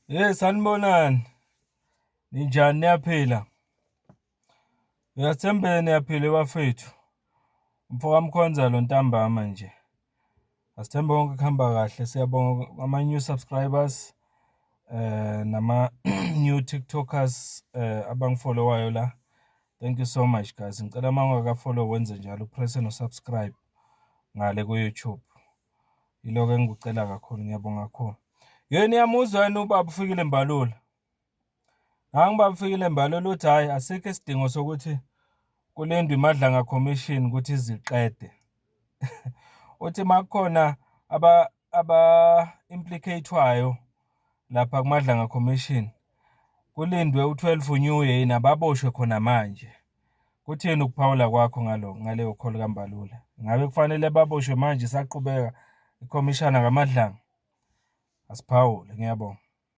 Sanibonani. Ninjani niyaphila? Ngiyathembela niyaphila bafethu. Mfoka Mkhonzalo ntambama nje. Asithembe konke kuhamba kahle. Siyabonga ama-new subscribers nama-new TikTokers abangifollowayo la. Thank you so much guys. Ngicela uma ungaka-follow wenze njalo upresse no-subscribe ngale ku-YouTube. Yiloko engikucela kakhulu, ngiyabonga kakhulu. Yini yamuzwa yini ubaba ufikile Mbalula? Ubaba ufikile Mbalula uthi hhayi asikho isidingo sokuthi kulendwe iMadlanga Commission ukuthi iziqede. Uthi makukhona aba-implicate-wayo lapha kuMadlanga Commission kulindwe u-12 uNew Year nababoshwe khona manje. Kuthini ukuphawula kwakho ngaleyo call kaMbalula? Ngabe kufanele baboshwe manje isaqhubeka ikhomishana kaMadlanga? Asiphawule, ngiyabonga.